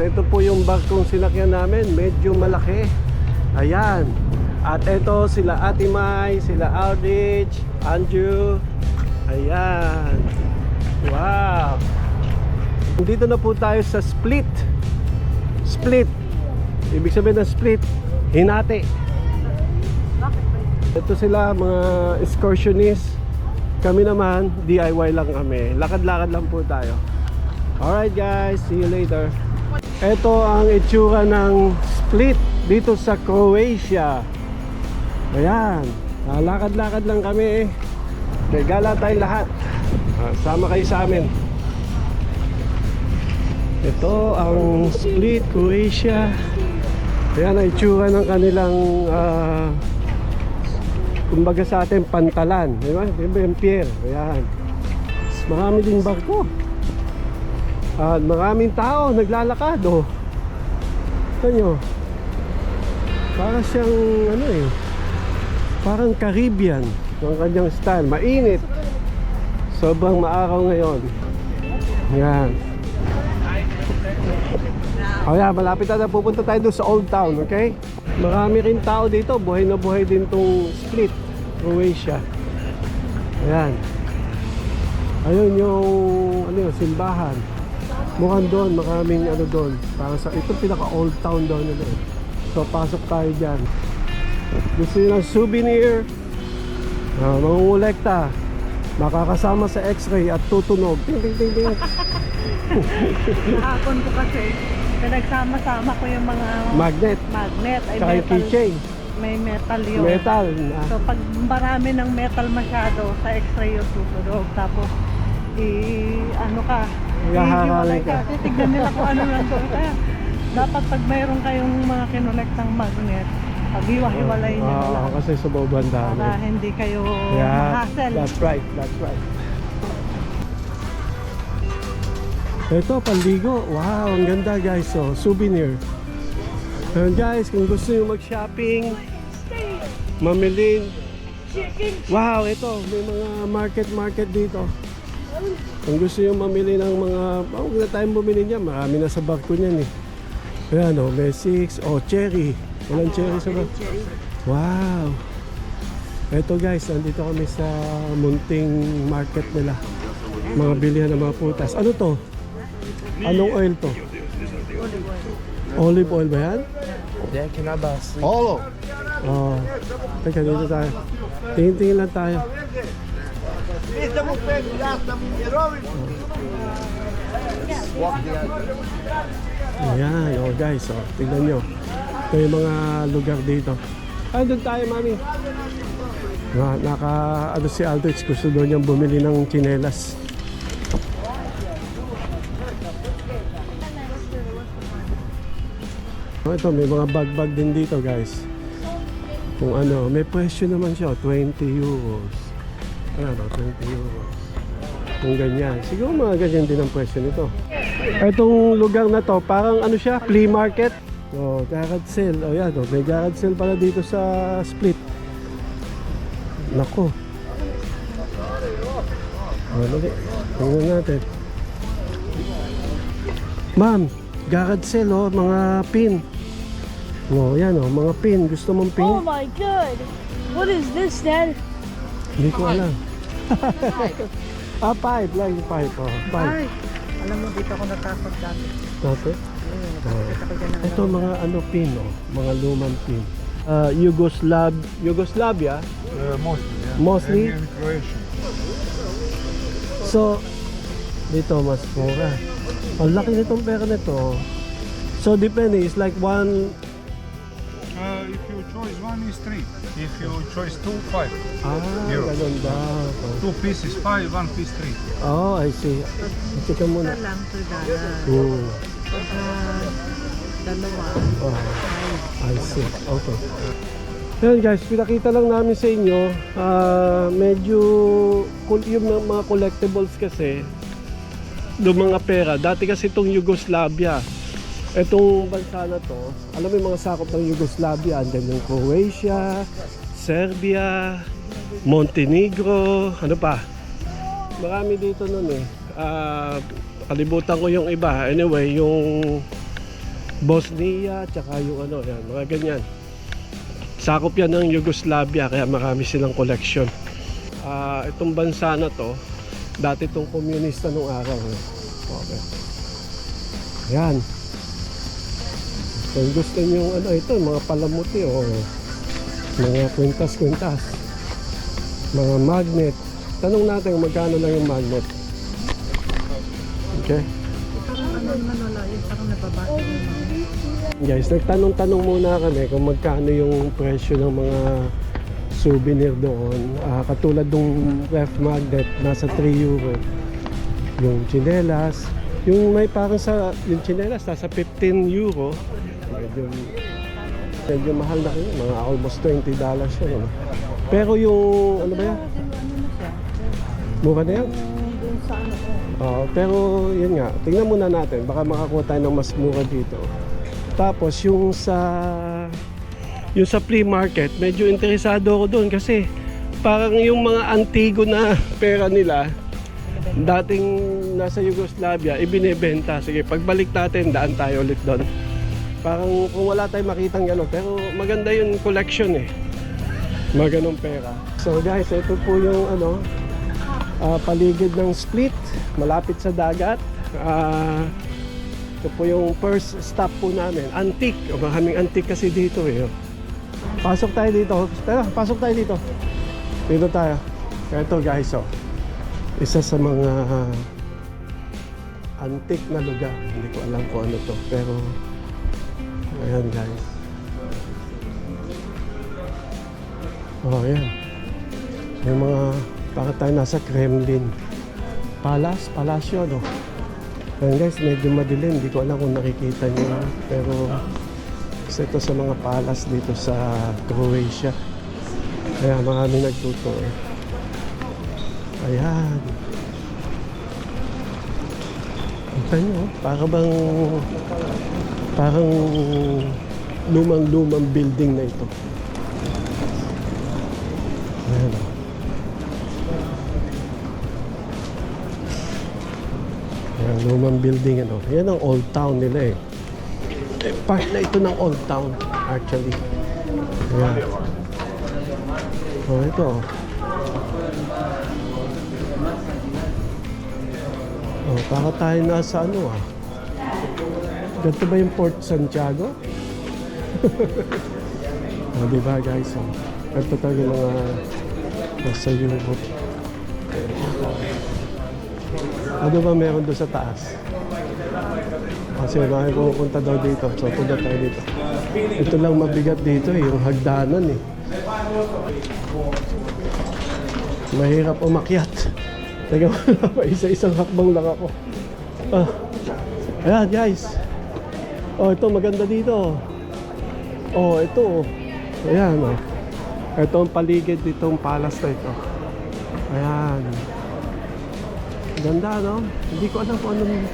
ito po yung barkong sinakyan namin. Medyo malaki. Ayan. At ito sila Ate Mai, sila Aldrich, Andrew. Ayan. Wow. Dito na po tayo sa Split. Split. Ibig sabihin ng split, hinati. Ito sila mga excursionist. Kami naman, DIY lang kami. Lakad-lakad lang po tayo. Alright guys, see you later. Ito ang itsura ng Split dito sa Croatia. Ayan, lakad-lakad lang kami. Gala tayong lahat. Sama kayo sa amin. Ito ang Split, Croatia. Ayan ang itsura ng kanilang kumbaga sa atin pantalan, di ba? Yung pier. Ayan. Marami ding barko. At maraming tao naglalakad. Oh. Ito nyo. Para siyang ano eh, parang Caribbean ng kanyang style. Mainit. Sobrang maaraw ngayon. Ayan. Ayan, malapit na pupunta tayo doon sa Old Town, okay? Marami rin tao dito. Buhay na buhay din tong Split, Croatia. Ayan. Ayun yung ano yun, simbahan. Mukhang doon, maraming ano doon. Para sa ito pinaka Old Town doon na doon. So pasok tayo dyan. Gusto nyo ng souvenir, mangungulekta, makakasama sa X-ray at tutunog. Ting ting ting ting. Kahapon ko kasi pinagsama-sama ko yung mga Magnet. ay Tsaka yung keychain. may metal yun. Metal. So pag marami ng metal masyado, sa X-ray yung tutunog. Tapos ano ka, Ihaharali ka. titignan nila kung ano lang doon. Kaya dapat pag mayroon kayong mga kinulektang magnet, pag-hiwa-hiwalay nyo lang. Kasi sa banda. Para hindi kayo ma-hassle. That's right, that's right. Ito, panligo. Wow, ang ganda guys. So, souvenir. And guys, kung gusto nyo mag-shopping, mamili. Wow, ito, may mga market dito. Kung gusto nyo mamili ng mga, huwag na tayong bumili niya. Marami na sa barko niyan eh. Ayan o, may 6. Oh, cherry. Walang cherry sa barko. Wow. Ito guys, nandito kami sa munting market nila. Mga bilihan ng mga putas. Ano to? Anong oil to? Olive oil ba yan? Yeah, kinabas. Oh. Teka, dito tayo. Tingin-tingin lang tayo. Ayan, oh guys, oh, tignan nyo. Ito yung mga lugar dito. Ay, doon tayo, mami. Ano si Aldrich, gusto doon niyang bumili ng tsinelas. Ito, may mga bag din dito guys. Kung ano, may presyo naman siya, 20 euros. Ayan, 20 euros. Kung ganyan. Siguro mga ganyan din ang presyo nito. Itong lugar na to, parang ano siya, flea market. Oh, garage sale. Oh, yan, oh, may garage sale pala dito sa Split. Nako. Oh, lagi. Tingnan natin. Ma'am, garage sale, oh, mga pin. Oh, yan oh, mga pin. Gusto mong pin? Oh my god! What is this, Dad? Hindi ko alam. Pipe lang yung pipe. Oh, pipe. Ay, alam mo, dito ako natakot dati. Dati? Nakakita ko dyan ng Ito mga ano pin, oh, mga lumang pin. Yugoslavia? Mostly, yeah. Mostly? And in Croatia. So, dito mas mura. Ang laki nitong pera nito. So, depende. It's like one... If you choose one is 3. If you choose 2, 5. Euro. Ganun ba? 2 pieces 5, 1 piece 3. Oh, I see. Tika muna. Isa lang, $2. Pagka dalawa, Oh, I see. Okay. Yan guys, pinakita lang namin sa inyo. Medyo yung mga collectibles kasi yung mga pera. Dati kasi itong Yugoslavia. Itong bansa na to, alam mo yung mga sakop ng Yugoslavia, andyan yung Croatia, Serbia, Montenegro, ano pa? Marami dito nun eh. Kalibutan ko yung iba. Anyway, yung Bosnia, tsaka yung ano, yan, mga ganyan. Sakop yan ng Yugoslavia, kaya marami silang collection. Itong bansa na to, dati itong komunista nung araw. Okay. Yan. Kung gusto nyo ano ito, mga palamuti o mga kwintas-kwintas, mga magnet. Tanong natin kung magkano lang yung magnet. Okay. Ano naman wala, yung parang nababasa naman. Guys, nagtanong-tanong muna kami kung magkano yung presyo ng mga souvenir doon. Katulad ng ref magnet, nasa 3 euro. Yung chinelas, yung may parang sa, yung chinelas nasa 15 euro. Medyo mahal na yun, mga almost $20 yun. Pero yung, ano ba yan? Mura na yan? Doon sa ano Pero yun nga, tingnan muna natin, baka makakuha tayo ng mas mura dito. Tapos yung sa flea market, medyo interesado ako doon kasi parang yung mga antigo na pera nila dating nasa Yugoslavia ibinebenta. Sige, pagbalik natin daan tayo ulit doon. Parang kung wala tayong makitang gano'n, pero maganda yung collection eh, mga ganong pera. So guys, ito po yung ano, paligid ng Split, malapit sa dagat. Ito po yung first stop po namin. Antique, maraming antique kasi dito eh. Pasok tayo dito. Tara, pasok tayo dito. Dito tayo. Ito guys, isa sa mga antique na lugar. Hindi ko alam kung ano to, pero ayan guys. Ayan. Yung mga, bakit tayo nasa Kremlin Palasyo, no? Ayan guys, medyo madilim. Hindi ko alam kung nakikita nyo, pero isa ito sa mga palace dito sa Croatia. Kaya marami nagtutour. Ayan. Kita nyo, parang lumang building na ito. Ayan. Ayan, lumang building ano. Yan ang old town nila eh. Part na ito ng old town actually. Ayan. Ito para tayo nasa ano ganito ba yung Port Santiago? Diba guys? Ito talaga mga nasa Europe. Ano ba meron doon sa taas? Kasi bakit pupunta daw dito. So punta tayo dito. Ito lang mabigat dito eh, yung hagdanan eh. Mahirap umakyat. Teka wala pa, isa-isang hakbang lang ako. Ayan guys. Ito maganda dito. Ito. Ayan Ito ang paligid ditong palace na ito. Ayan. Ganda no? Hindi ko alam kung anong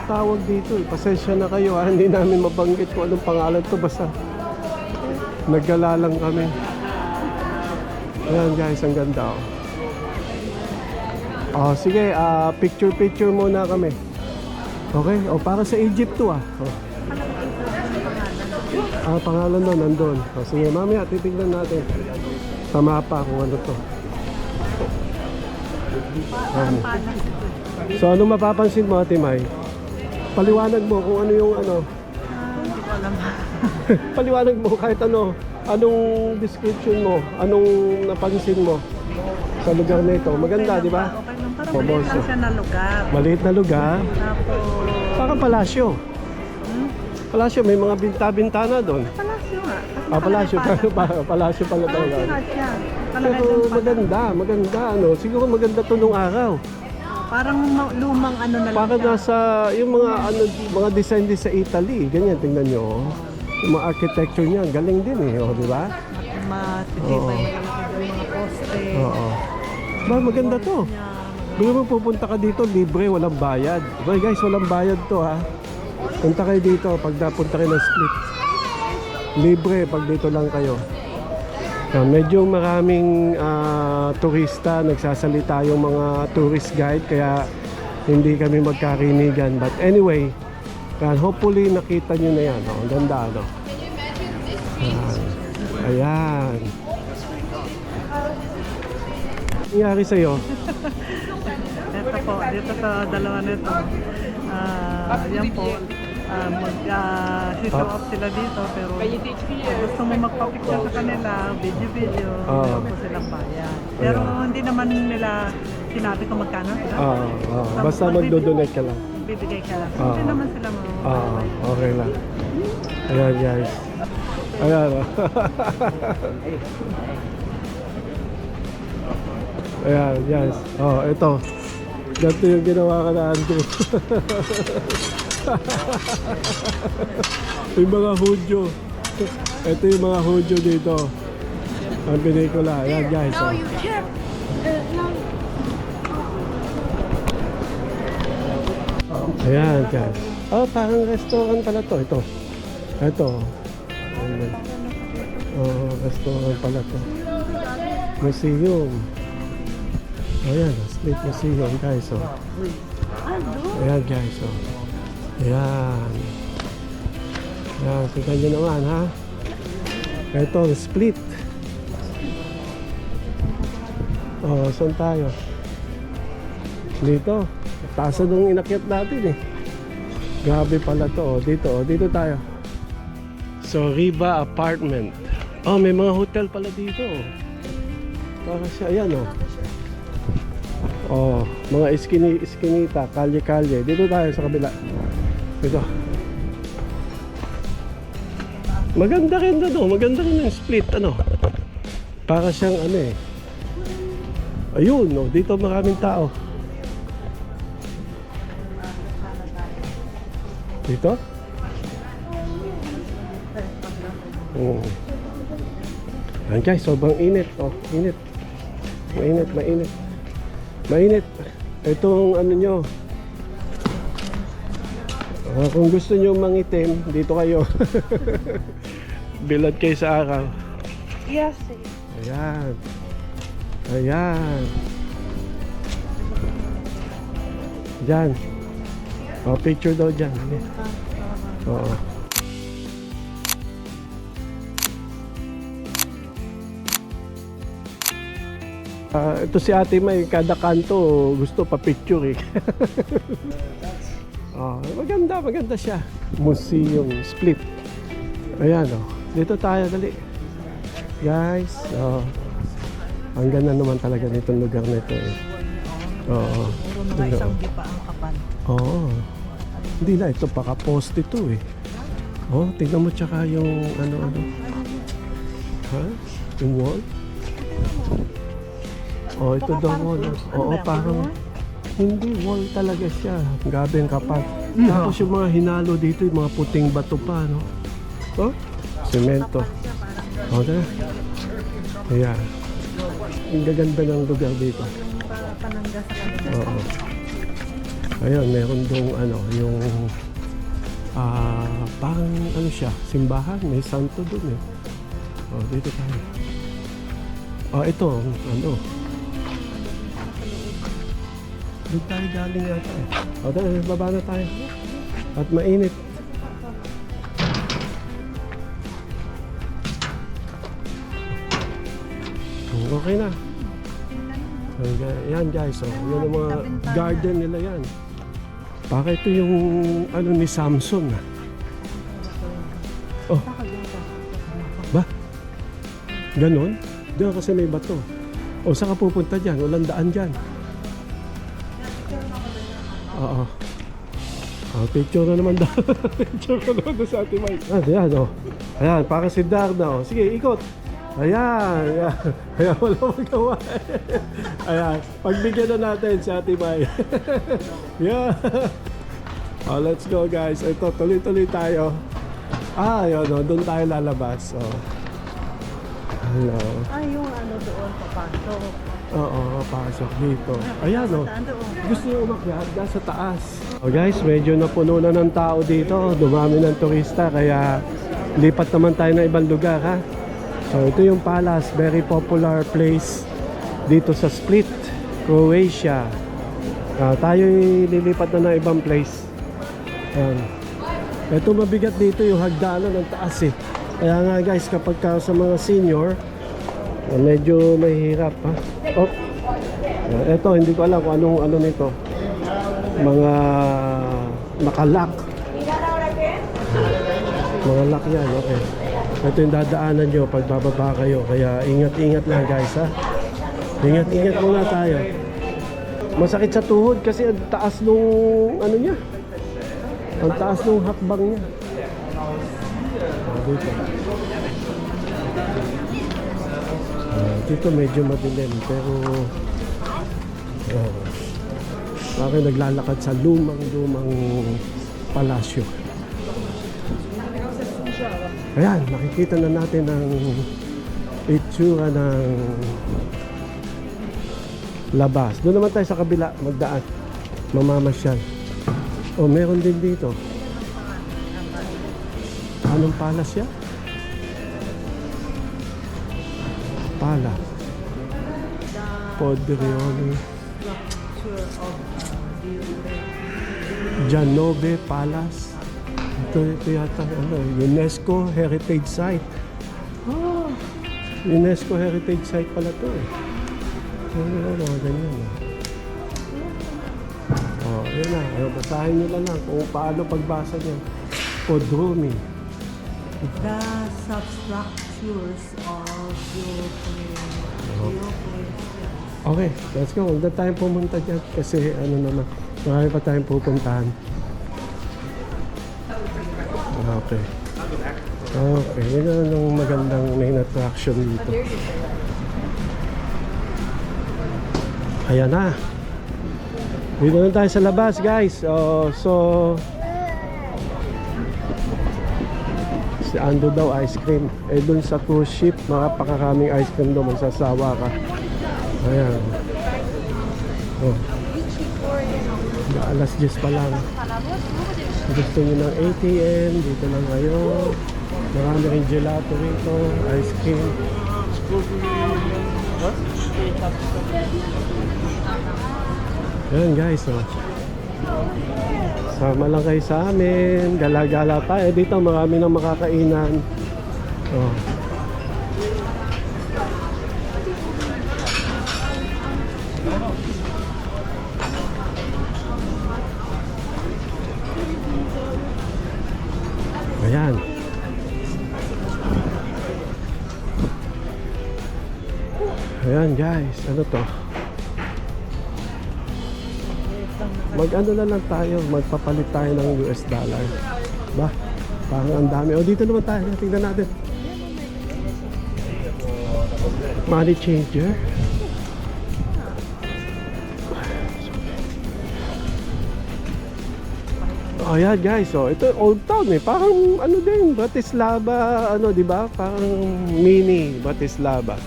tawag dito eh. Pasensya na kayo hindi namin mabanggit kung anong pangalan to. Basta naggala lang kami. Ayan guys, ang ganda sige, picture muna kami. Okay? Para sa Egypt to pangalan doon, nandun. Sige, mamaya titignan natin sa mapa kung ano to. So ano mapapansin mo Ate May? Paliwanag mo kung ano yung ano. Hindi ko alam. Paliwanag mo kahit ano. Anong description mo? Anong napansin mo sa lugar na ito? Maganda, di ba? Okay lang. Parang maliit lang siya na lugar. Maliit na lugar. Tapos Parang palasyo. Palasyo, may mga binta-bintana doon. palasyo nga. Palasyo. Palasyo pala talaga. Pero maganda ano. Siguro maganda to nung araw. Parang lumang ano na lang Parang siya. nasa yung mga design din sa Italy. Ganyan, tingnan nyo. Yung mga architecture niya, galing din di ba? Matitibay yung mga poste. Maganda to. Kung mo pupunta ka dito, libre, walang bayad. Okay guys, walang bayad to Punta kayo dito pag napunta kayo ng Split. Libre pag dito lang kayo. Medyo maraming turista, nagsasalita yung mga tourist guide, kaya hindi kami magkarinigan. But anyway, Yan, hopefully nakita nyo na yan. Oh, ang ganda, ano? Ayan. Ayan. Ano nangyari sa'yo? Ito po, dito sa dalawa nito. Yan po. Show off sila dito pero kung gusto mo magpa-picture sa kanila, video, Oo. po silang bayan. Pero hindi naman nila sinabi kung magkano. Oo, basta magdodonate ka lang. Bibigay ka lang. Oo. Hindi naman sila mo. Oo, okay lang. Ayan guys. Ayan. Ayan guys. Oh, ito. Ganito yung ginawa ka na Andrew. Yung mga Hudyo. Ito yung mga Hudyo dito. Ang pelikula. Ayan guys. No, Oh. you can't. No. Ayan guys. Oh, parang restaurant pala to. Ito. Oh, restaurant pala to. Museum. Ayan, Split Museum guys. Oh. Ayan guys. Oh. Ayan. Ayan, tingnan nyo naman ha. Ito, Split. Oh, saan tayo? Dito. Taas na nung inakyat natin eh. Grabe pala to. Dito tayo. So, Riva Apartment. Oh, may mga hotel pala dito. Para siya, ayan oh. Oh, mga iskinita, kalye-kalye. Dito tayo sa kabila. Dito. Maganda rin doon, oh. Maganda rin yung Split, ano. Para siyang ano eh. Ayun, oh. Dito maraming tao. Dito? Oo. Ayan guys, sobrang init. Oh, init. Mainit. Itong ano nyo. Kung gusto nyo mangitim, dito kayo. Bilad kayo sa araw. Yes. Ayan. Ayan. Diyan. Oh, picture daw dyan. Oo. Ito si Ate May, kada kanto gusto pa picture eh. Maganda siya. Museum Split. Ayan oh. Dito tayo dali. Guys, oh. Ang ganda naman talaga nitong lugar na ito eh. Oo. Mga isang di pa ang kapan. Oo. Hindi na, ito paka-post ito eh. Oh, tingnan mo tsaka yung ano. Ha? Yung wall? Oh, ito daw wall. Oo, parang hindi wall talaga siya. Grabe ang kapal. Tapos yung mga hinalo dito, yung mga puting bato pa, no? Oh, semento. Oh, na. Ayan. Ang gaganda ng lugar dito. Panangga sa kanila. Oo. Ayun, meron dong ano, yung parang ano siya, simbahan, may santo dun eh. Oh, dito tayo. Oh, ito, ano. Doon tayo galing yata eh. O, baba na tayo. At mainit. Okay na. Yan guys, oh. Yan ang mga garden nila yan. Baka ito yung ano ni Samson. Oh. Ba? Ganon? Diyan kasi may bato. O saan ka pupunta dyan? Walang daan dyan. Oo. Picture na naman daw. Picture ko naman doon sa ating mic. Ayan o. Ayan, para si Darna o. Sige, ikot. Ayan. Ayan, wala magawa. Ayan, pagbigyan na natin si ating mic. Yeah. Oh, let's go guys. Ito, tuloy-tuloy tayo. Ayun o. Doon tayo lalabas. Oh. Hello. Yung ano doon, papasok. Oo, pasok dito. Ayan o. Gusto nyo umakyat dyan sa taas. Oh guys, medyo napuno na ng tao dito. Dumami ng turista kaya lipat naman tayo ng ibang lugar ha. So ito yung palace, very popular place dito sa Split, Croatia. Tayo lilipat na ng ibang place. Ayan. Ito mabigat dito yung hagdanan ng taas eh. Kaya nga guys, kapag ka sa mga senior, medyo mahirap ha. Oh. Ito, hindi ko alam kung anong ano nito. Mga nakalock. Mga lock yan, okay. Ito yung dadaanan nyo pag bababa kayo. Kaya ingat-ingat lang guys ha. Ingat-ingat muna tayo. Masakit sa tuhod kasi ang taas nung ano niya. Ang taas nung hakbang niya. Dito. Dito medyo madilim pero bakit naglalakad sa lumang palasyo. Ayan, nakikita na natin ang itsura ng labas. Doon naman tayo sa kabila magdaan, mamamasyal. O meron din dito. Anong palas yan? Pala Podrioli Janove Palace. Ito yata ano, UNESCO Heritage Site. UNESCO Heritage Site pala to eh. Ano, ganyan eh. Yun na. Basahin nyo lang kung paano pagbasa niya. Podromi. The substructures of Okay, let's go. Huwag na tayong pumunta dyan kasi ano naman, marami pa tayong pupuntahan. Okay. Okay, yun ang magandang main attraction dito. Ayan na. Dito na tayo sa labas guys. So si Ando daw ice cream. Dun sa cruise ship, makapakaraming ice cream doon, magsasawa ka. Ayan. Alas 10 pa lang. Gusto nyo ng ATM, dito lang kayo. Marami rin gelato rito, ice cream. Ayan guys, sama lang kayo sa amin. Gala-gala tayo. Dito marami nang makakainan. Ayan. Ayan guys, ano to? Mag-ano na lang tayo, magpapalit tayo ng US dollar. Ba? Parang ang dami. O dito naman tayo, tingnan natin. Money changer. Oh yeah guys, ito old town eh. Parang ano din, Bratislava, ano 'di ba? Parang mini Bratislava.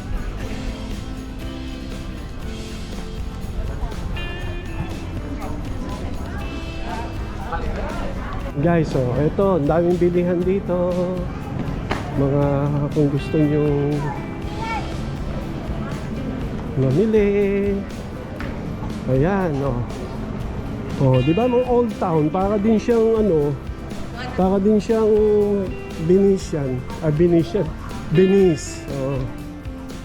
Guys, ito, ang daming bilihan dito. Mga kung gusto nyo mamili. Ayan, di ba mga old town, para din siyang ano, para din siyang Venetian, Venice.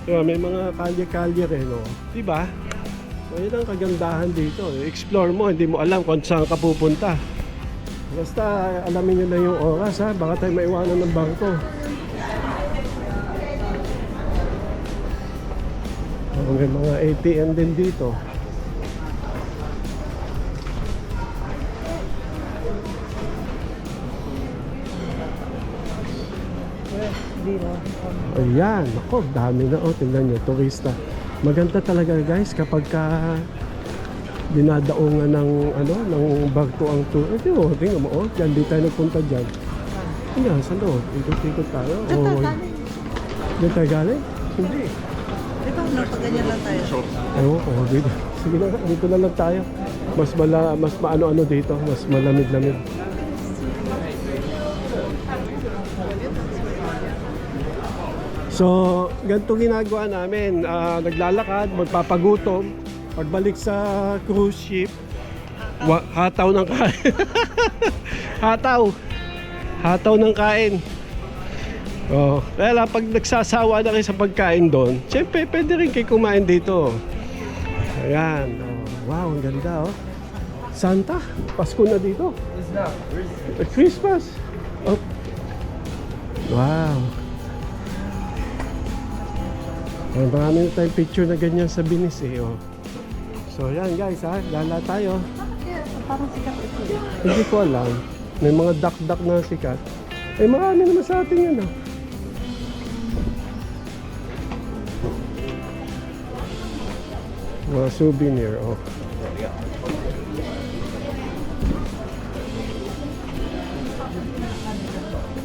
Diba, may mga kalye-kalye rin, di ba? So, yun ang kagandahan dito. Explore mo, hindi mo alam kung saan ka pupunta. Basta alamin nyo na yung oras ha, baka tayo maiwanan ng bangko. May mga ATM din dito. Ayan, ako, dami na tingnan nyo, turista. Maganda talaga guys kapag ka dinadaongan ng ano, ng bagto ang tour. Tingnan mo, dyan, di tayo nagpunta dyan. Ayan, sa loob, ikot-ikot tayo. Diyan tayo galing? Hindi. Ito, napaganyan lang tayo. Ewan ko, dito. Sige na, dito na lang tayo. Mas maano-ano dito, mas malamig-lamig. So, ganito ginagawa namin. Naglalakad, magpapagutom. Pagbalik sa cruise ship, hataw ng kain. Hataw. hataw ng kain. Oh, kaya lang pag nagsasawa na kayo sa pagkain doon, siyempre pwede rin kayo kumain dito. Ayan. Oh, wow, ang ganda oh. Santa, Pasko na dito. Christmas. Oh. Wow. Oh, marami na tayong picture na ganyan sa Venice eh. Oh. So yan guys ha, lala tayo. Parang sikat ito. Hindi ko alam. May mga dak-dak na sikat. Eh marami naman sa atin yan ah. Mga souvenir, oh.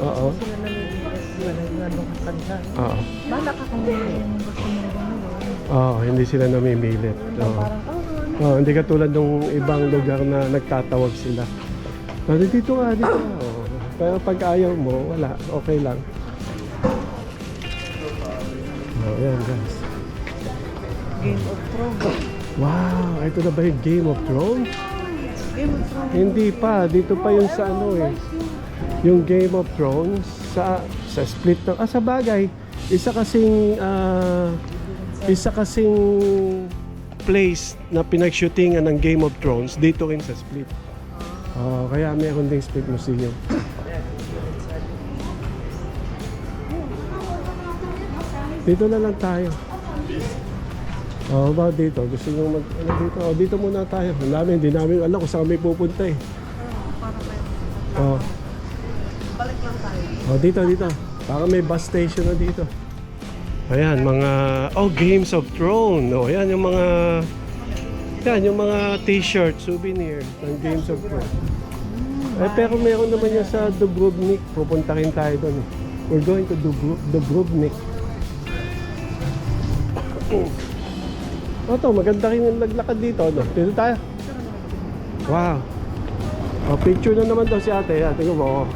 Oo. Sila namimili. Ano ka kanta. Oo. Bala ka kung gusto mo gano'n. Oo, hindi sila namimilit. Oo. Parang, Hindi katulad ng ibang lugar na nagtatawag sila. Dito nga, dito nga. Oo. Pero pag ayaw mo, wala. Okay lang. Oh, yan guys. Game of Thrones. Wow, ito na ba yung Game of Thrones? Game of Thrones. Hindi pa, dito pa yung sa ano eh. Yung Game of Thrones sa split na. Sa bagay, isa kasing place na pinag-shootingan ng Game of Thrones dito rin sa Split. Kaya meron ding Split Museum. Dito na lang tayo. Ba dito? Gusto nyo dito? Dito muna tayo. Hindi namin alam kung saan kami pupunta eh. Balik lang tayo. Dito. Baka may bus station na dito. Ayan, mga Games of Thrones. Ayan yung mga t-shirt, souvenir ng Games of Thrones. Pero meron naman yan sa Dubrovnik. Pupunta rin tayo doon. We're going to Dubrovnik. Ito, maganda rin yung naglakad dito. Dito tayo. Wow. Picture na naman daw si ate. Tingnan mo.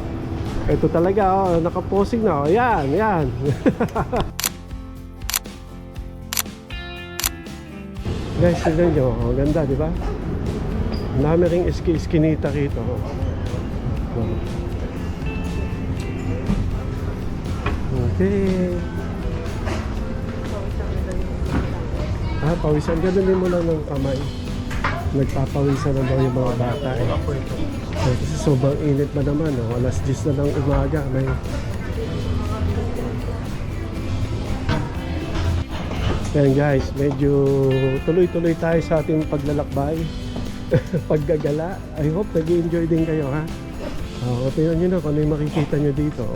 Ito talaga, nakaposing na. Yan. Guys, tignan nyo. Ganda, di ba? Ang dami ring iskinita rito. Okay. Pawisan. Ganun din mo lang ng kamay. Nagpapawisan na daw yung mga bata eh. Kasi sobrang init pa naman. Alas 10 na ng umaga. Yan guys, medyo tuloy-tuloy tayo sa ating paglalakbay. Paggagala. I hope nag-i-enjoy din kayo ha. Tingnan nyo na kung ano yung makikita nyo dito.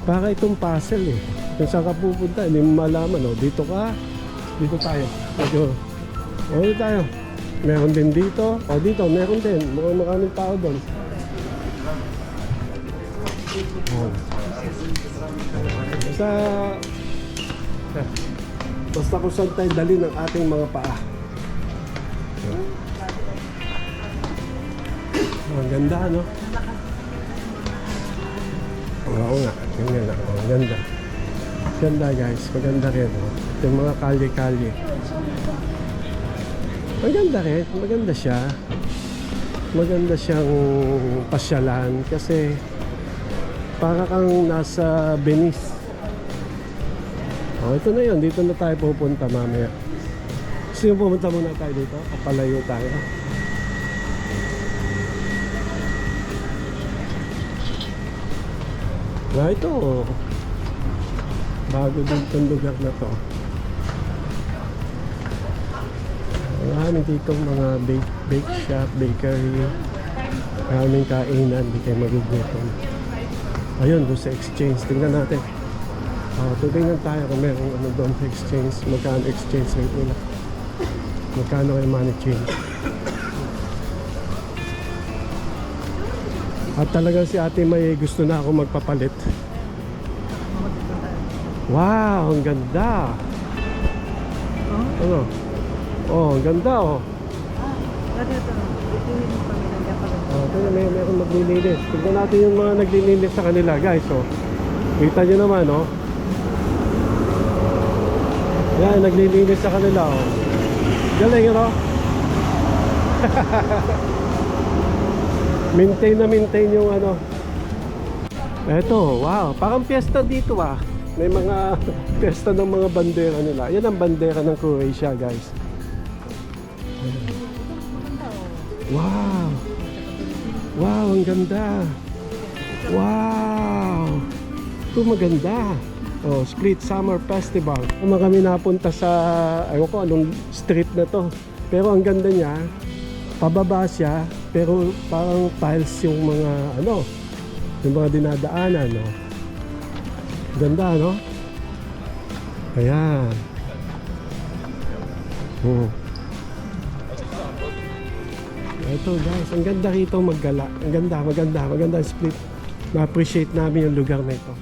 Para itong puzzle eh. Kung saan ka pupunta, hindi mo malaman. Dito ka, dito tayo. Dito tayo. Meron din dito. Dito, meron din. Mukhang maraming tao doon. Basta kung saan tayo dali ng ating mga paa. Ang ganda, no? Oo nga, ganyan na. Ang ganda. Ganda guys, maganda rin. Yung mga kalye-kalye. Maganda rin, maganda siya. Maganda siyang pasyalan kasi para kang nasa Venice. Ito na yun, dito na tayo pupunta mamaya. Gusto nyo pumunta muna tayo dito? Kapalayo tayo. Ito. Bago din itong lugar na to. Maraming ditong mga bake shop, bakery. Maraming kainan, di kayo magugutom. Ayun, doon sa exchange. Tingnan natin. Tutingnan tayo kung meron ano doon sa exchange. Magkano exchange rate nila. Magkano kayo money change. At talagang si ate may gusto na ako magpapalit. Wow, ang ganda. Ano? Ang ganda Meron maglilinis. Tignan natin yung mga naglilinis sa kanila guys. Kita nyo naman yan, naglilinis sa kanila galing maintain yung Eto, wow, parang piyesta dito ah. May mga piyesta ng mga bandera nila. Yan ang bandera ng Croatia, guys. Wow. Wow, ang ganda. Wow. Ito maganda. Oh, Split Summer Festival. Naman kami napunta sa, ayaw ko anong street na to. Pero ang ganda niya, pababa siya, pero parang tiles yung mga ano, yung mga dinadaanan, no? Ganda, no? Ayan. Ito guys, ang ganda rito maggala. Ang ganda, maganda ang Split. Ma-appreciate namin yung lugar na ito.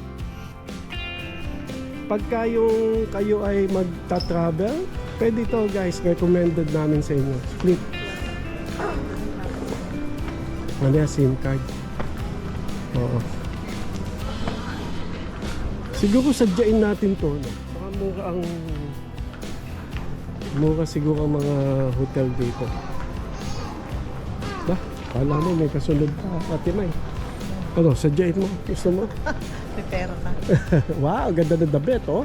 Pagka yung kayo ay magta-travel, pwede ito guys, recommended namin sa inyo. Split. Ano yan, SIM card? Oo. Siguro sadyain natin to, no? Baka mura siguro ang mga hotel dito. Ba? Kala mo may kasunod pa, Ate May. Ano, sadyain mo? Gusto mo? May pera ka. Wow, ganda na dabet, oh.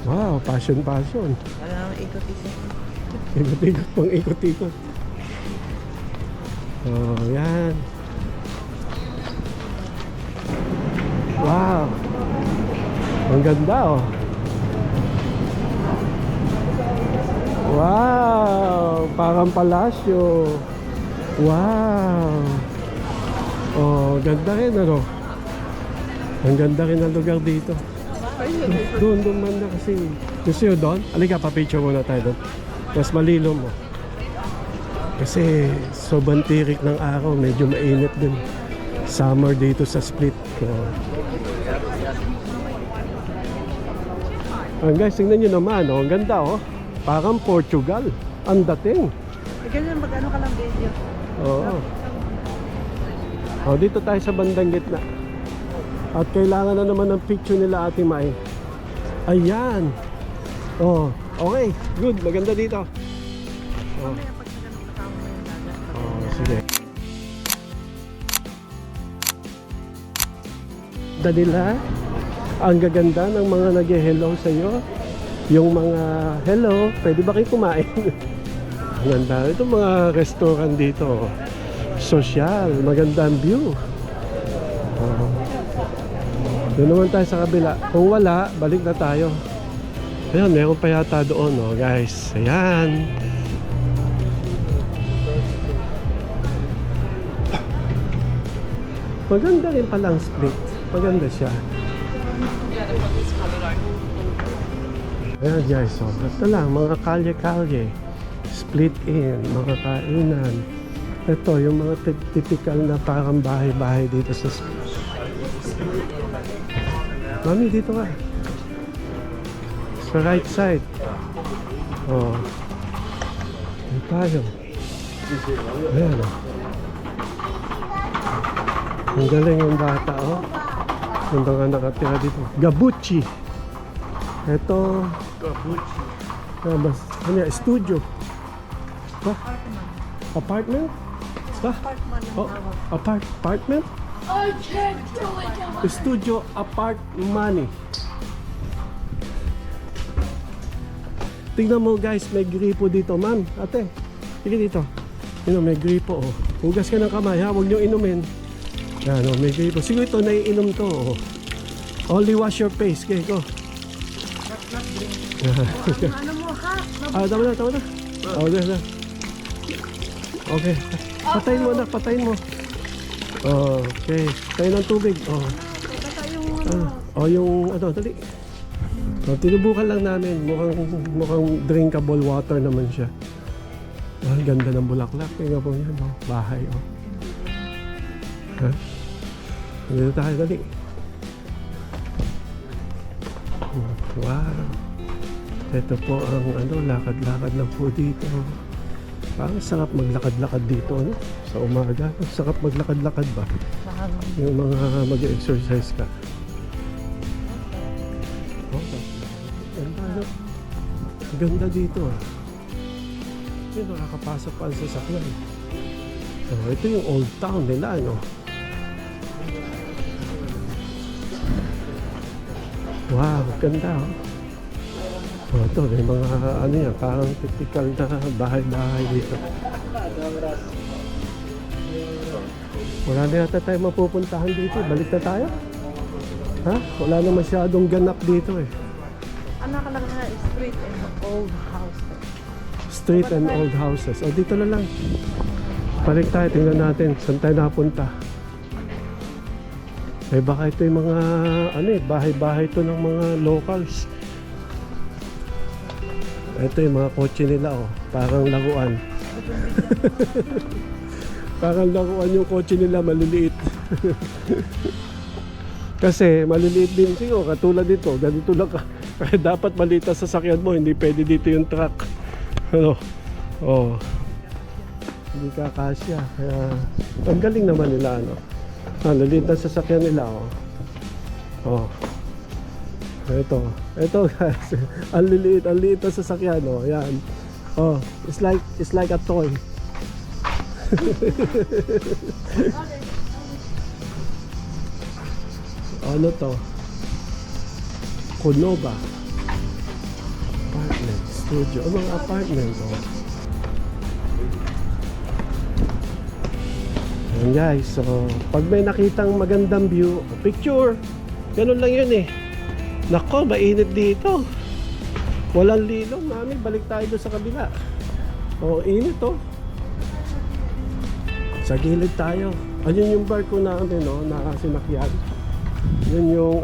Wow, passion. Wala naman ikot-ikot. Ikot-ikot pang ikot-ikot. Oh, yan. Wow. Ang ganda, oh. Wow, parang palasyo. Wow. Oh, ganda rin, ano? Ang ganda rin ang lugar dito. Doon man na kasi. Gusto nyo doon? Halika, pa-picture muna tayo doon. Mas malilo mo. Kasi sobrang tirik ng araw, medyo mainit din. Summer dito sa Split. Guys, tingnan nyo naman, oh. Ang ganda, oh. Parang Portugal. Ang dating. Ganyan, mag-ano ka lang video. Oo. Oh, dito tayo sa bandang gitna. At kailangan na naman ng picture nila Ate Mai. Ayan. Oh, okay. Good, maganda dito. Oh. Oh, sige. Nila, ang gaganda ng mga nag-hello sa iyo. Yung mga hello, pwede ba kayo kumain? Ang ganda. Ito mga restaurant dito. Social, magandang view. Doon naman tayo sa kabila. Kung wala, balik na tayo. Ayan, meron pa yata doon, oh, guys. Ayan. Maganda rin palang Split. Maganda siya. Ayan guys, so ito lang, mga kalye-kalye. Split in, mga kainan. Ito, yung mga typical na parang bahay-bahay dito sa Split. Mami, dito ka. Sa right side. Oh. Dito tayo. Ayan, oh. Ang galing yung bata, oh. Yung mga nakatira dito. Gabucci. Ito. Gabucci. Ano yan? Studio. Ba? Apartment? Ba? Oh, apartment? I can't do it. Studio apartment. Tingnan mo guys, may gripo dito, ma'am. Ate, sige dito. May gripo, oh. Hugas ka ng kamay, ha? Huwag niyo inumin. Yan, oh, may gripo. Siguro ito, naiinom to, oh. Only wash your face, okay, go. Ano mo ha? Tama na. Oh, na. Okay. Patayin mo, anak, patayin mo. Okay. Tayo ng tubig. Yung ano, dali. Tinubukan lang namin. Mukhang drinkable water naman siya. Ang ganda ng bulaklak. Tingnan po yan, oh. Bahay, oh. Ha? Dito tayo, dali. Wow. Ito po ang ano, lakad-lakad na po dito. Parang sarap maglakad-lakad dito, ano? Sa umaga. Sarap maglakad-lakad ba? Yung mga mag-exercise ka. Ganda, ganda dito, ah. Yung nakakapasok pa ang sasakyan. So, ito yung old town nila, ano? Wow, ganda oh. Oh, ito, may mga ano yan, parang typical na bahay-bahay dito. Wala na yata tayo mapupuntahan dito. Balik na tayo? Ha? Wala na masyadong ganap dito eh. Ano ka lang na street and old house. Street and old houses. O, dito na lang. Balik tayo, tingnan natin saan tayo napunta. Eh baka ito yung mga ano eh, bahay-bahay ito ng mga locals. Ito yung mga kotse nila oh, parang laruan. Parang laruan yung kotse nila, maliliit. Kasi maliliit din siguro, katulad dito, ganito lang ka. Kaya dapat maliit ang sasakyan mo, hindi pwede dito yung truck. Ano? Oh. Hindi kakasya. Kaya ang galing naman nila ano. Laliit ang sasakyan nila oh. Oh. Ito guys. Ang liit ang sasakyan oh. Yan. Oh, it's like a toy. Ano to? Konoba apartment studio. Ang mga apartment oh. Ayan guys, so pag may nakitang magandang view, picture. Ganun lang yun eh. Nako, mainit dito. Walang lilong, mami. Balik tayo doon sa kabila. Oh, init oh. Sa gilid tayo. Ayun yung barko namin no, na sinakyan. Yun yung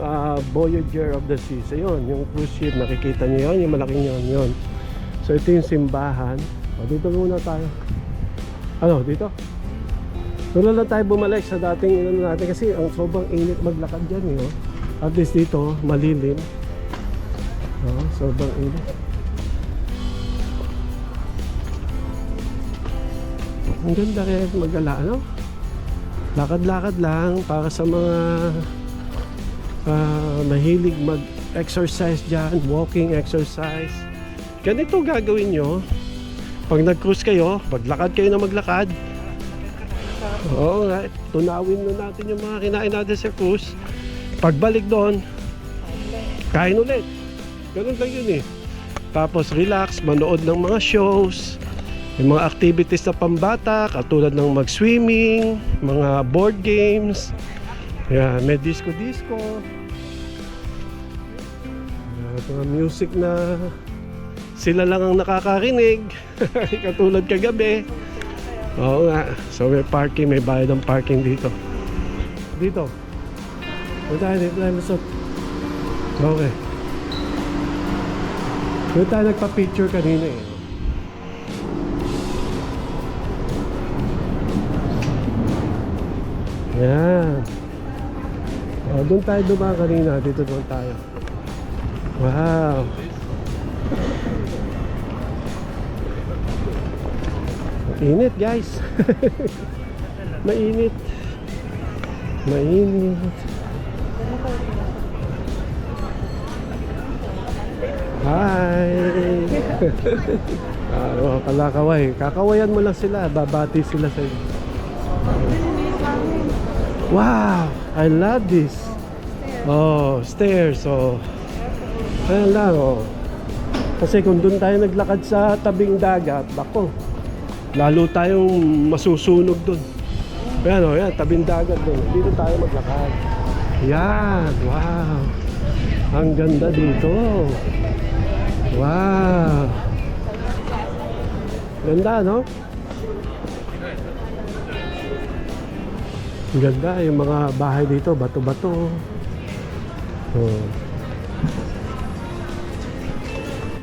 Voyager of the Seas. Ayun, yung cruise ship. Nakikita nyo yun, yung malaking yun. So ito yung simbahan. O, dito muna tayo. Ano, dito? Wala lang tayo bumalik sa dating inano natin kasi ang sobrang init maglakad dyan eh, oh. At least dito malilim. Oh, sobrang init. Ang ganda kaya magala, ano? Lakad-lakad lang para sa mga mahilig mag-exercise dyan, walking exercise. Ganito gagawin nyo pag nag-cruise kayo, maglakad kayo na maglakad. Oo nga, tunawin na natin yung mga kinain natin sa cruise. Pagbalik doon, kain ulit. Ganun lang yun eh. Tapos relax, manood ng mga shows, yung mga activities na pambata, katulad ng mag-swimming, mga board games. Yeah, may disco-disco. Mga music na sila lang ang nakakarinig. Katulad kagabi. Oo nga. So may parking, may bayad ng parking dito. Dito. Doon tayo, dito tayo lusot. Okay. Doon tayo nagpa-picture kanina eh. Yan. O, doon tayo dumaan kanina. Dito doon tayo. Wow. Init guys. Mainit. Hi. Kalakaway. Kakawayan mo lang sila. Babati sila sa iyo. Wow, I love this. Oh, stairs. Oh. Ayan lang oh. Kasi kung doon tayo naglakad sa tabing dagat, bako, lalo tayong masusunog doon. Ayan o, yan, tabing dagat doon. Dito tayo maglakad. Yan, wow. Ang ganda dito. Wow. Ganda, no? Ang ganda, yung mga bahay dito, bato-bato. Oh.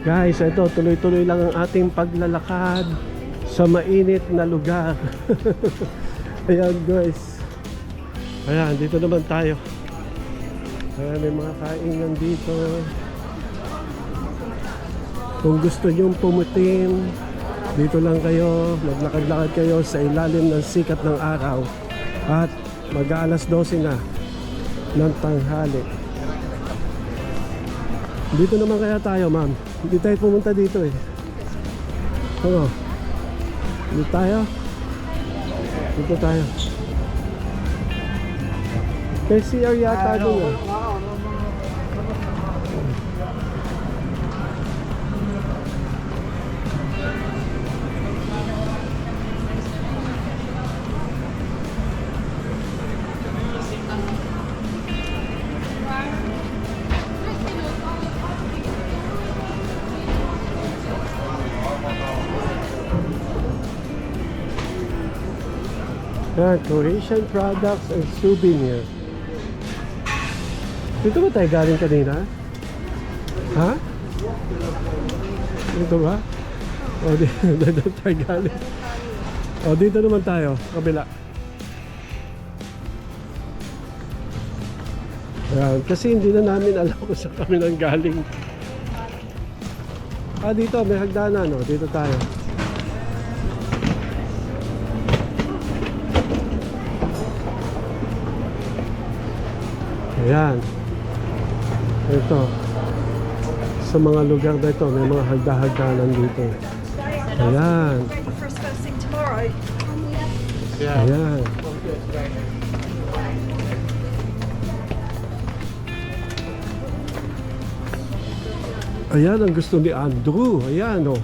Guys, ito, tuloy-tuloy lang ang ating paglalakad sa mainit na lugar. Ayan guys. Ayan, dito naman tayo. Ayan, may mga kainan dito. Kung gusto nyong pumutin, dito lang kayo, maglakad-lakad kayo sa ilalim ng sikat ng araw. At mag-aalas 12 na ng tanghali. Dito naman kaya tayo, ma'am. Hindi tayo pumunta dito eh. Ano? Dito tayo. Dito tayo. May CR yata doon eh. Yan, Croatian products and souvenir. Dito ba tayo galing kanina? Ha? Dito ba? O, dito tayo galing. O, dito naman tayo. Kabila. Yan, kasi hindi na namin alam kung saan kami nang galing. Ah, dito, may hagdanan. O, dito tayo. Ayan. Ito. Sa mga lugar na ito, may mga hagda-hagdanan dito. Ayan. First thing tomorrow. Ayan. Ayan ang gusto ni Andrew. Ayan o.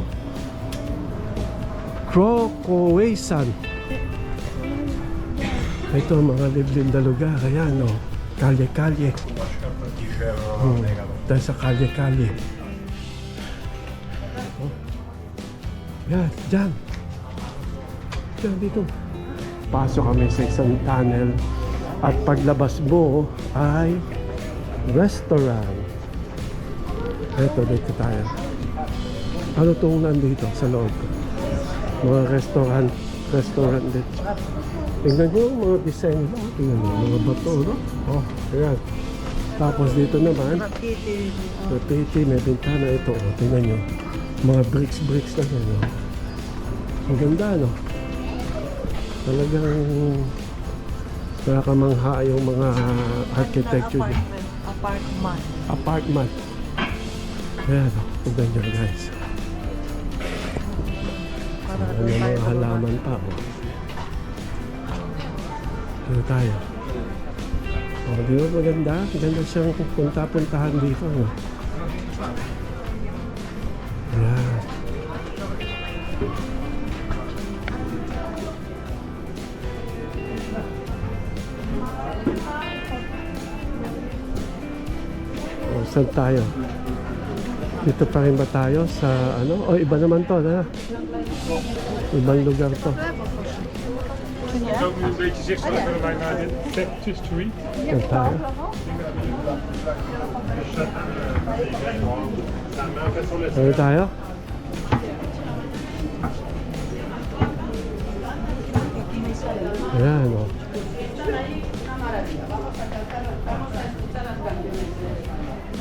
Crocoasan. Ito ang mga liblib na lugar. Ayan o. Kalye-kalye. Dahil sa kalye-kalye. Oh. Yan, dyan. Dyan, dito. Pasok kami sa isang tunnel. At paglabas mo ay restaurant. Ito, dito tayo. Ano itong nandito sa loob? Mga restaurant dito. Tingnan nyo mga design nila. Tingnan nyo, mga bato, no? Oh, ayan. Tapos dito naman, graffiti, may bintana ito. Oh, tingnan nyo. Mga bricks na yan. Oh. Ang ganda, no? Talagang nakakamangha yung mga architecture dito. Apartment. Ayan, oh. Tingnan nyo, guys. Ano mga halaman pa, oh. Dito tayo. Oh, di ba maganda? Maganda siyang punta-puntahan dito. No? Ayan. Oh, saan tayo? Dito pa rin ba tayo sa ano? Oh, iba naman to, na. Ibang lugar to. Ook nu een beetje zicht hebben wij naar de Baptist Street. Saan tayo? Ano tayo? Ayan, o.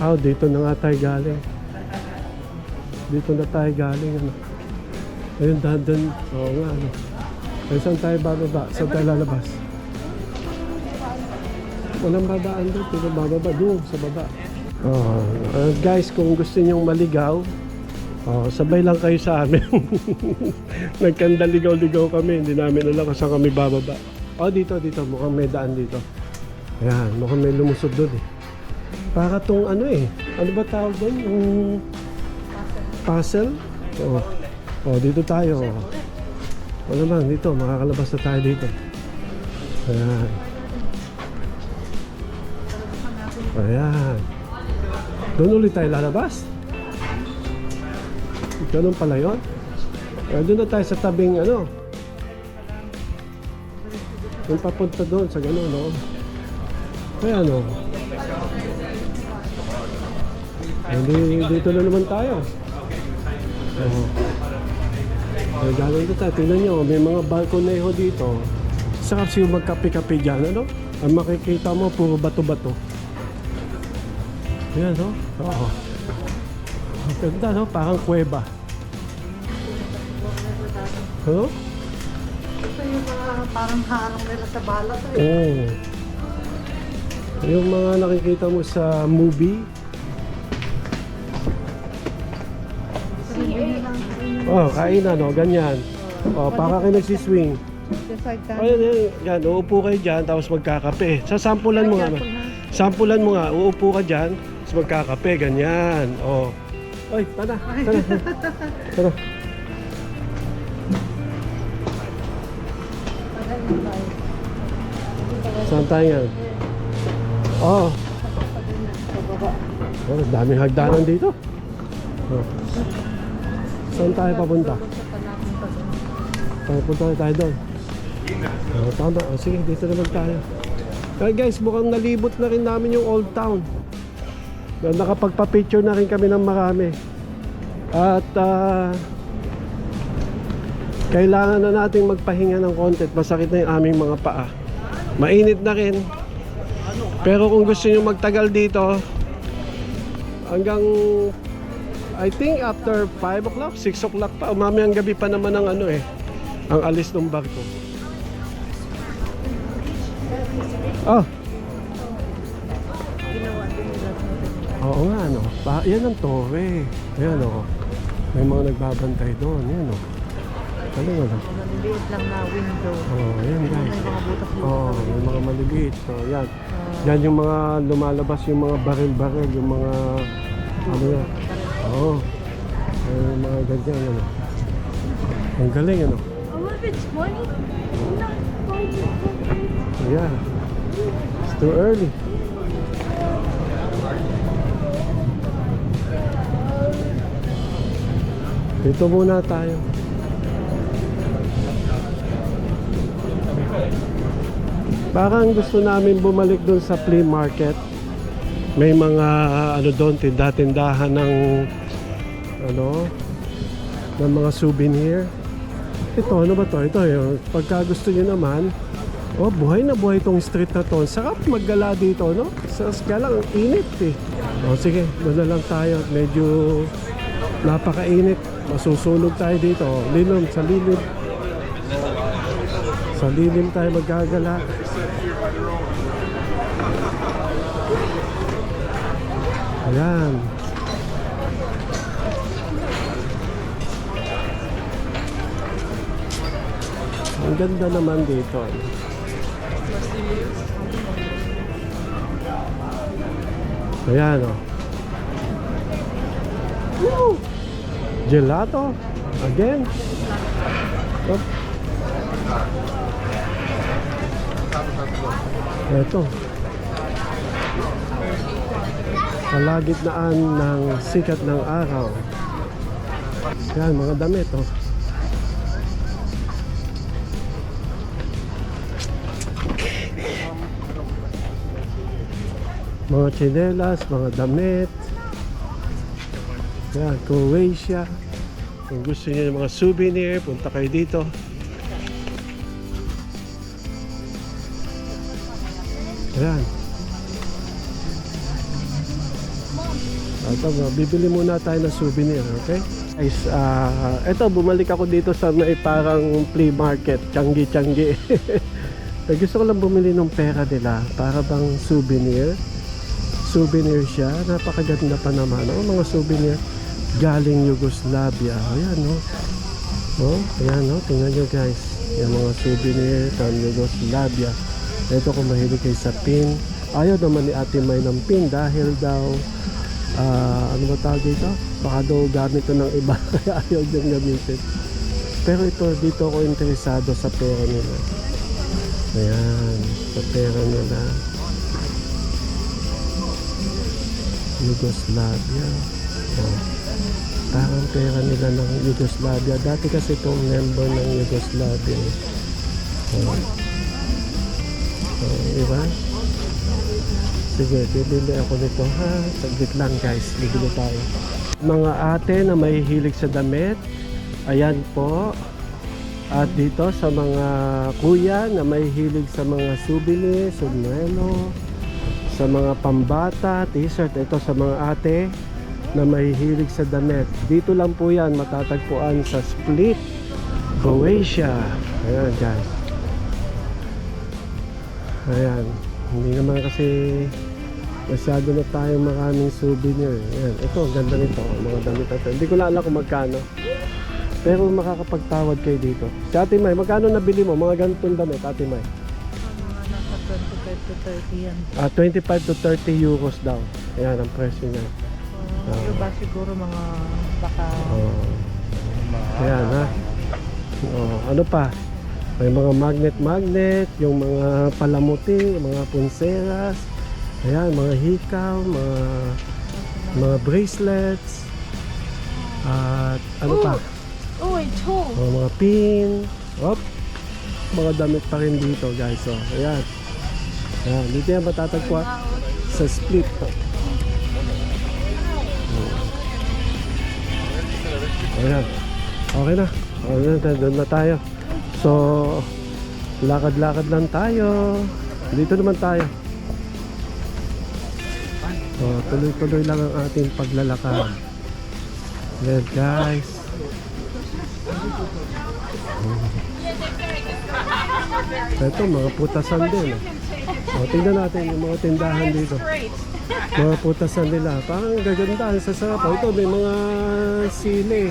Oh, dito na nga tayo galing. Dito na tayo galing, ano. Ayun, dahan. Oo nga, ano. Ay, saan tayo bababa? Saan tayo lalabas? Walang babaan doon. Pero bababa doon sa baba. Guys, kung gusto nyong maligaw, sabay lang kayo sa amin. Nagkandaligaw-ligaw kami. Hindi namin alam kung saan kami bababa. Dito. Mukhang may daan dito. Ayan, mukhang may lumusod doon eh. Para tong ano eh. Ano ba tawag doon? Yung puzzle? Dito tayo. Wala lang, dito. Makakalabas na tayo dito. Ayan. Ayan. Doon ulit tayo lalabas. Ganun pala yun. Doon na tayo sa tabing ano. Yung papunta doon sa ganun, no? Kaya ano. Dito na naman tayo. Galing dito tayo. Tingnan nyo, may mga balkoneho dito. Sarap siya magkape-kape dyan, ano? Ang makikita mo, puro bato-bato. Ayan, no? Oo. Ang ganda, no? Parang kuweba. Ano? Ito yung mga parang halong nila sa balat. Oo. Yung mga nakikita mo sa movie. Kainan, no? Ganyan. Para kayo nagsiswing. Yan, uupo kayo dyan, tapos magkakape. Sampulan mo nga. Sampulan mo nga, uupo ka dyan, tapos magkakape, ganyan. Oy, tara. Saan tayo yan? Daming hagdanan dito. Saan tayo papunta? Punta tayo doon. Tama. Sige, dito naman tayo. Kaya guys, mukhang nalibot na rin namin yung Old Town. Nakapagpa-picture na rin kami ng marami. At kailangan na nating magpahinga ng konti. Masakit na yung aming mga paa. Mainit na rin. Pero kung gusto nyo magtagal dito, hanggang I think after 5 o'clock, 6 o'clock pa. Mamayang gabi pa naman ang ang alis ng barko. Oh. Oo nga, no. Yan ang torre. Ayan, oh. May mga nagbabantay doon. Yan, oh. Ano nga lang? Maliliit lang na window. Oh, yan guys. May mga butas-butas. Oh, may mga maliliit. So, yan. Yan yung mga lumalabas, yung mga baril-baril, yung mga ano yan. Oo. Yung mga ganyan, ano. Ang galing, ano. Oh, if it's funny, I'm not going to Yeah. It's too early. Dito muna tayo. Parang gusto namin bumalik doon sa flea market. May mga doon, tinda-tindahan ng ng mga souvenir. Ito, ano ba to? Ito yung pagka gusto niyo naman. Oh, buhay na buhay itong street na to. Sarap maggala dito, no? Kaya lang, ang init eh. Oh, sige, doon na lang tayo. Medyo napakainit. Masusunog tayo dito. Linom, sa lilim. Sa lilim tayo maggagala. Ayan. Ang ganda naman dito. Ayan, oh. Woo! Gelato. Again. Oh. Ito. Kalagitnaan ng sikat ng araw. Yan, mga damit, oh. Mga tsinelas, mga damit. Yan, Croatia. Kung gusto niyo ng mga souvenir, punta kayo dito. Ayan. Ito, bibili muna tayo ng souvenir, okay? Guys, eto, bumalik ako dito sa may parang flea market, Changi. Gusto ko lang bumili ng pera nila para bang souvenir. Souvenir siya, napakaganda pa naman. Oh, mga souvenir galing Yugoslavia. Ayan, no? Oh, ayan, no? Tingnan nyo, guys. Yung mga souvenir from Yugoslavia. Ito kung mahilig kayo sa pin. Ayaw naman ni Ate May ng pin dahil daw ano ba tawag dito? Baka daw gamit ito ng iba kaya ayaw niyang gamitin. Pero ito, dito ako interesado sa pera nila. Ayan, sa pera nila. Yugoslavia. Oh, parang pera nila ng Yugoslavia. Dati kasi itong member ng Yugoslavia. Diba? Sige, bibili ako nito ha. Saglit lang guys, bibili tayo. Mga ate na may hilig sa damit, ayan po. At dito sa mga kuya na may hilig sa mga souvenir, sombrero, sa mga pambata, t-shirt. Ito sa mga ate na may hilig sa damit. Dito lang po yan matatagpuan sa Split, Croatia. Ayan guys. Ayan. Hindi naman kasi masyado na tayong maraming souvenir. Ayan. Ito, ang ganda nito. Mga damit ito. Hindi ko na alam kung magkano. Pero makakapagtawad kayo dito. Si Ate May, magkano nabili mo? Mga ganitong damit, Ate May? Mga nasa 25 to 30 yan. 25 to 30 euros daw. Ayan, ang presyo niya. Iba siguro mga baka... Ayan, ha? Ano pa? May mga magnet, yung mga palamuti, mga punseras. Ayan, mga hikaw, mga bracelets. At ano pa? Oh, it's home. Mga pin. Op. mga damit pa rin dito guys. So, ayan. Ayan, dito yan matatagpuan sa Split. Ayan. Okay na. Okay na, doon na tayo. So, lakad-lakad lang tayo. Dito naman tayo. So, tuloy-tuloy lang ang ating paglalakad. Ayan guys. Ito, mga putasan din. O, tingnan natin yung mga tindahan dito. Mga putasan nila. Parang gaganda. Sa sarap. Ito, may mga sili.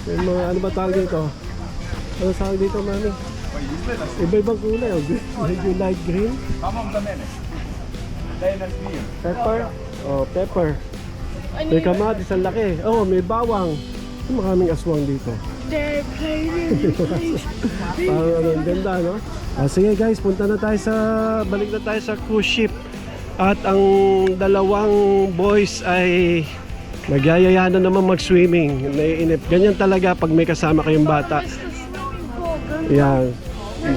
May mga, ano ba tawag dito? Ano tawag dito, mami? Iba-ibang kulay. Oh. Medyo light green. Pepper. Oh, pepper. May kamatis, ang laki. Oh, may bawang. Maraming aswang dito. They're playing. Parang ano, ang ganda, no? Sige guys, punta na tayo sa, balik na tayo sa cruise ship. At ang dalawang boys ay nagyayaya na naman mag-swimming. Naiinip. Ganyan talaga pag may kasama kayong bata. Yan.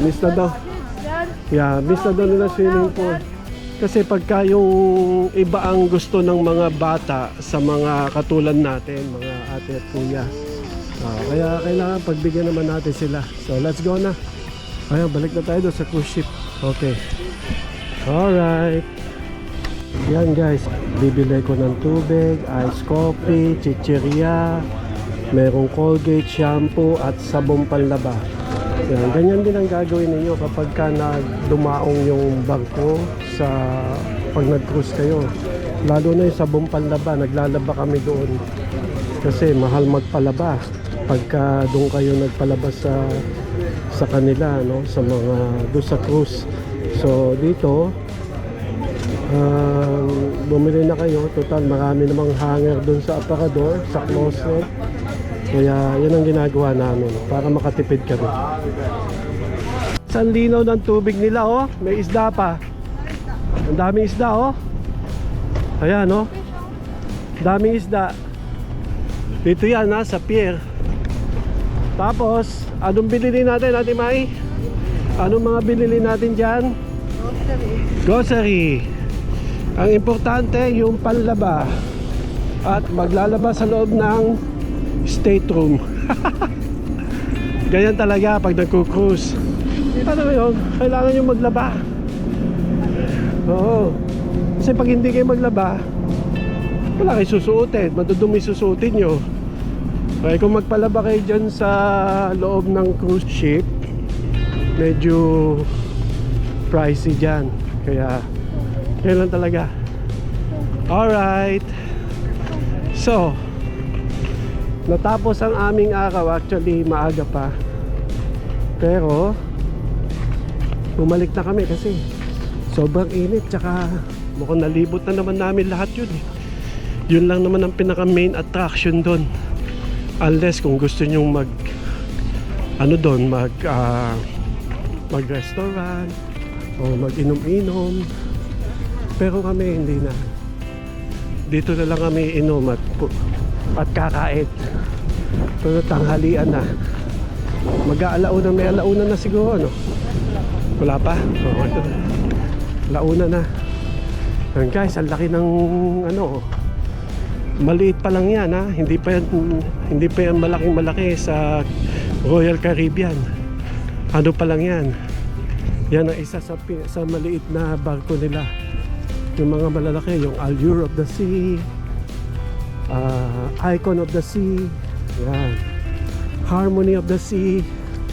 Miss na daw. Yeah, miss na daw nila swimming pool. Kasi pagka yung iba ang gusto ng mga bata sa mga katulad natin, mga ate at kuya. Kaya kailangan pagbigyan naman natin sila. So let's go na. Ayan, balik na tayo doon sa cruise ship. Okay. Alright. Yan guys, bibili ko ng tubig, ice coffee, chichirya, merong Colgate shampoo at sabong panlaba. Yan, ganyan din ang gagawin ninyo kapag ka dumaong yung bangko sa pag nag-cruise kayo. Lalo na yung sabong panlaba, naglalaba kami doon. Kasi mahal magpalaba pagka doon kayo nagpalabas sa kanila, no, sa mga doon sa cruise. So dito bumili na kayo, total marami namang hanger doon sa aparador, sa closet. Kaya yan ang ginagawa namin para makatipid kami. Sa linaw ng tubig nila, oh, may isda pa. Ang daming isda, oh. Ayan, oh, daming isda. Dito yan, ha, sa pier. Tapos, anong binili natin, Ate Mai? Anong mga binili natin dyan? Grocery. Ang importante, yung panlaba. At maglalaba sa loob ng stateroom. Ganyan talaga pag nagko-cruise. Ano yun? Kailangan yung maglaba. Oo. Kasi pag hindi kayo maglaba, wala kayo susuotin. Madudumi susuotin nyo. Kaya kung magpalaba kayo dyan sa loob ng cruise ship, medyo pricey dyan. Kaya kailan talaga. Alright. So, natapos ang aming araw. Actually, maaga pa. Pero, bumalik na kami kasi sobrang init. Tsaka mukhang nalibot na naman namin lahat yun. Yun lang naman ang pinaka main attraction doon. Unless kung gusto nyong mag restaurant o mag inom-inom, pero kami hindi na. Dito na lang kami inom at kakain. Pero tanghalian na, mag-aalauna, may alauna na siguro, ano? Wala pa? Alauna na. And guys, ang laki ng ano, maliit pa lang yan, ha. Hindi pa yan malaking malaki sa Royal Caribbean. Ano pa lang yan. Yan ang isa sa maliit na barko nila. Yung mga malalaki, yung Allure of the Sea, Icon of the Sea, yan, Harmony of the Sea.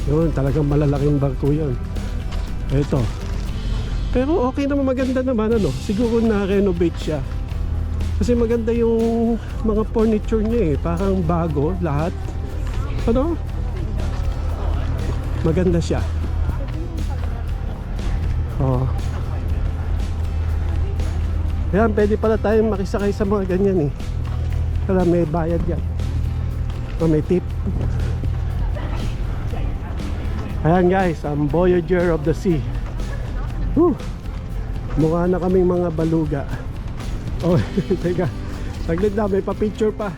Yun, talagang malalaking barko yun. Ito. Pero okay naman, maganda naman, ano. Siguro na-renovate siya. Kasi maganda yung mga furniture niya, eh. Parang bago lahat. Ano? Maganda siya. Oh. Ayan, pwede pala tayong makisakay sa mga ganyan, eh. Kaya may bayad yan. O may tip. Ayan guys, ang Voyager of the Sea. Whew. Mukha na kaming mga baluga. Oh, teka. Saglit na, may pa-picture pa.